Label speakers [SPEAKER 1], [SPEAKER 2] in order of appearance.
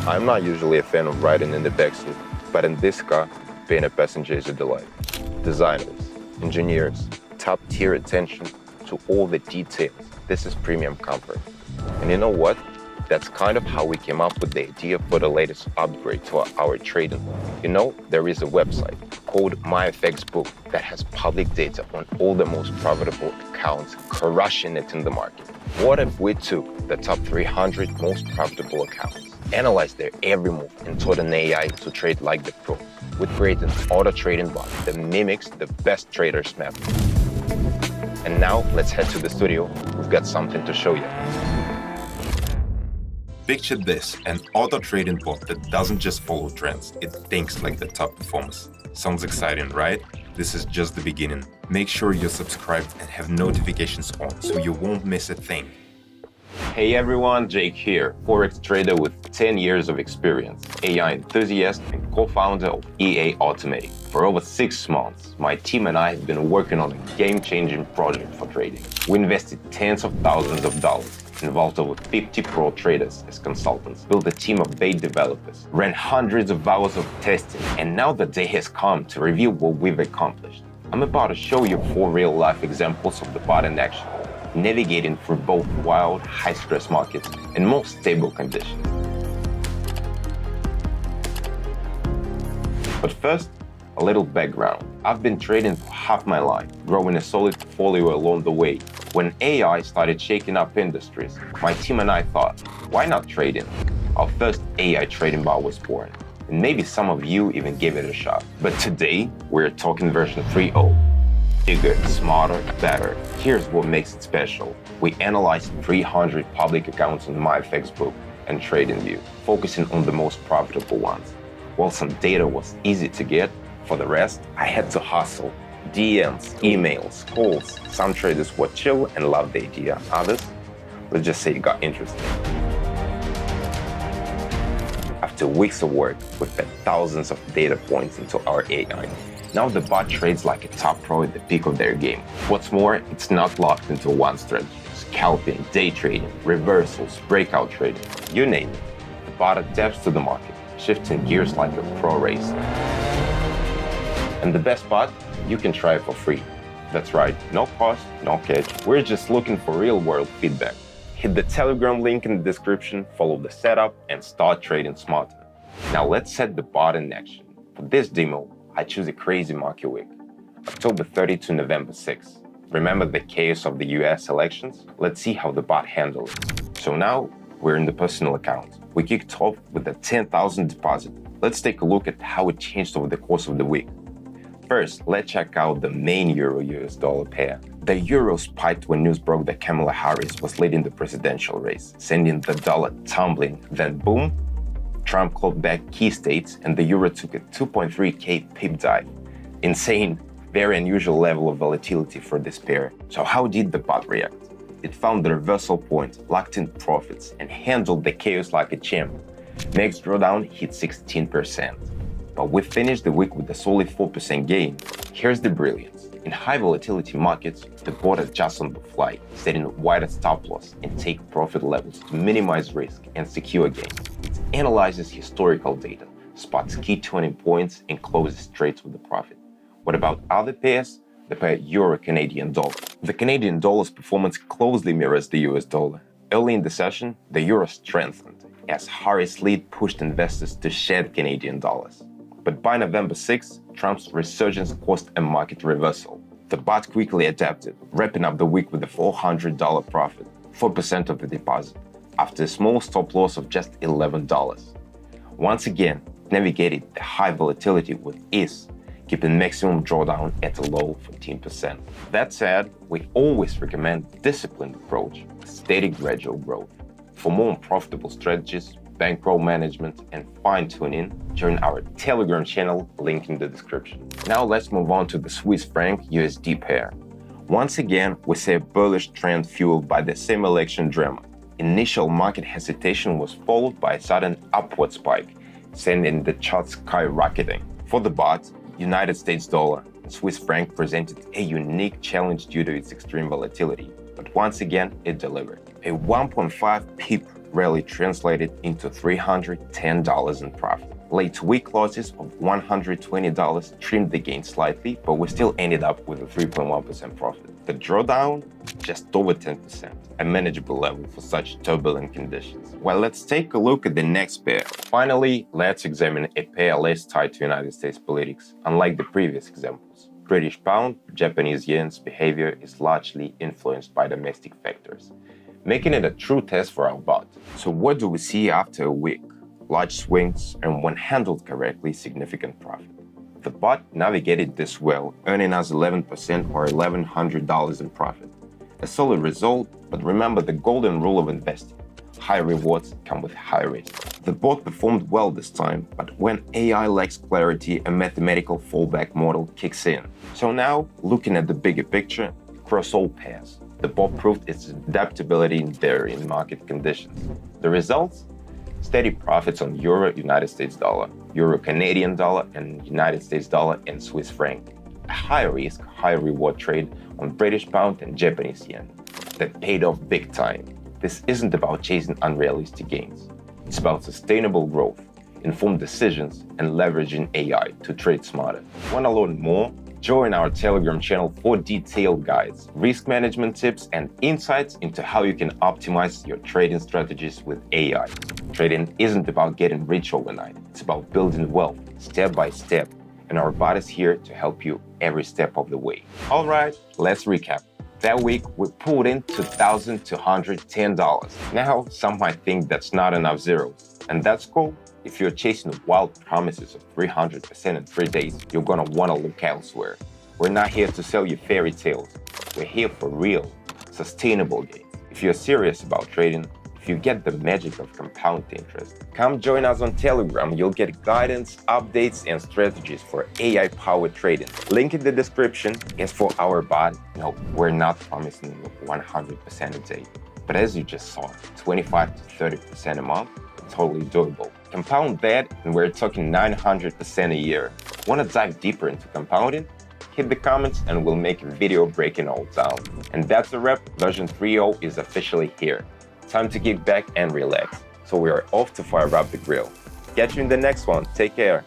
[SPEAKER 1] I'm not usually a fan of riding in the backseat, but in this car, being a passenger is a delight. Designers, engineers, top-tier attention to all the details. This is premium comfort. And you know what? That's kind of how we came up with the idea for the latest upgrade to our trading. You know, there is a website called Myfxbook that has public data on all the most profitable accounts, crushing it in the market. What if we took the top 300 most profitable accounts, analyzed their every move, and taught an AI to trade like the pro? We create an auto trading bot that mimics the best traders' method. And now let's head to the studio. We've got something to show you. Picture this, an auto trading bot that doesn't just follow trends, it thinks like the top performers. Sounds exciting, right? This is just the beginning. Make sure you're subscribed and have notifications on so you won't miss a thing. Hey everyone, Jake here, Forex trader with 10 years of experience, AI enthusiast and co-founder of EA Automatic. For over 6 months, my team and I have been working on a game-changing project for trading. We invested tens of thousands of dollars, involved over 50 pro traders as consultants, built a team of 8 developers, ran hundreds of hours of testing, and now the day has come to reveal what we've accomplished. I'm about to show you 4 real-life examples of the bot in action, navigating through both wild, high-stress markets and more stable conditions. But first, a little background. I've been trading for half my life, growing a solid portfolio along the way. When AI started shaking up industries, my team and I thought, why not trading? Our first AI trading bot was born, and maybe some of you even gave it a shot. But today, we're talking version 3.0. Bigger, smarter, better. Here's what makes it special. We analyzed 300 public accounts on Myfxbook and TradingView, focusing on the most profitable ones. While some data was easy to get, for the rest, I had to hustle. DMs, emails, calls. Some traders were chill and loved the idea. Others, let's just say, got interested. After weeks of work, we fed thousands of data points into our AI. Now the bot trades like a top pro at the peak of their game. What's more, it's not locked into one strategy. Scalping, day trading, reversals, breakout trading, you name it. The bot adapts to the market, shifting gears like a pro racer. And the best part, you can try it for free. That's right, no cost, no catch. We're just looking for real-world feedback. Hit the Telegram link in the description, follow the setup, and start trading smarter. Now let's set the bot in action. For this demo, I choose a crazy market week, October 30 to November 6. Remember the chaos of the US elections? Let's see how the bot handled it. So now, we're in the personal account. We kicked off with a 10,000 deposit. Let's take a look at how it changed over the course of the week. First, let's check out the main euro-US dollar pair. The euro spiked when news broke that Kamala Harris was leading the presidential race, sending the dollar tumbling. Then boom, Trump called back key states and the euro took a 2.3k pip dive. Insane, very unusual level of volatility for this pair. So how did the bot react? It found the reversal point, locked in profits, and handled the chaos like a champ. Next drawdown hit 16%. But we finished the week with a solid 4% gain. Here's the brilliance. In high volatility markets, the bot adjusts on the fly, setting a wider stop loss and take profit levels to minimize risk and secure gains. It analyzes historical data, spots key turning points, and closes trades with a profit. What about other pairs? The pair Euro-Canadian dollar. The Canadian dollar's performance closely mirrors the US dollar. Early in the session, the euro strengthened as Harris' lead pushed investors to shed Canadian dollars. But by November 6, Trump's resurgence caused a market reversal. The bot quickly adapted, wrapping up the week with a $400 profit, 4% of the deposit, after a small stop loss of just $11. Once again, it navigated the high volatility with ease, keeping maximum drawdown at a low 14%. That said, we always recommend a disciplined approach, steady gradual growth. For more profitable strategies, bankroll management, and fine-tuning, join our Telegram channel, link in the description. Now let's move on to the Swiss franc USD pair. Once again, we see a bullish trend fueled by the same election drama. Initial market hesitation was followed by a sudden upward spike, sending the chart skyrocketing. For the bot, United States dollar and Swiss franc presented a unique challenge due to its extreme volatility, but once again, it delivered. A 1.5 pip rarely translated into $310 in profit. Late week losses of $120 trimmed the gain slightly, but we still ended up with a 3.1% profit. The drawdown, just over 10%, a manageable level for such turbulent conditions. Well, let's take a look at the next pair. Finally, let's examine a pair less tied to United States politics, unlike the previous examples. British pound, Japanese yen's behavior is largely influenced by domestic factors, making it a true test for our bot. So what do we see after a week? Large swings, and when handled correctly, significant profit. The bot navigated this well, earning us 11% or $1,100 in profit. A solid result, but remember the golden rule of investing. High rewards come with high risk. The bot performed well this time, but when AI lacks clarity, a mathematical fallback model kicks in. So now, looking at the bigger picture, across all pairs, the bot proved its adaptability in varying market conditions. The results? Steady profits on Euro, United States dollar, Euro, Canadian dollar, and United States dollar and Swiss franc. A high risk, high reward trade on British pound and Japanese yen that paid off big time. This isn't about chasing unrealistic gains. It's about sustainable growth, informed decisions, and leveraging AI to trade smarter. Want to learn more? Join our Telegram channel for detailed guides, risk management tips, and insights into how you can optimize your trading strategies with AI. Trading isn't about getting rich overnight. It's about building wealth step by step, and our bot is here to help you every step of the way. All right, let's recap. That week, we pulled in $2,210. Now, some might think that's not enough zeros, and that's cool. If you're chasing wild promises of 300% in 3 days, you're gonna wanna look elsewhere. We're not here to sell you fairy tales. We're here for real, sustainable gains. If you're serious about trading, if you get the magic of compound interest, come join us on Telegram. You'll get guidance, updates, and strategies for AI-powered trading. Link in the description. As for our bot, no, we're not promising 100% a day. But as you just saw, 25 to 30% a month, totally doable. Compound that, and we're talking 900% a year. Want to dive deeper into compounding? Hit the comments and we'll make a video breaking all down. And that's a wrap. Version 3.0 is officially here. Time to kick back and relax. So we are off to fire up the grill. Catch you in the next one. Take care.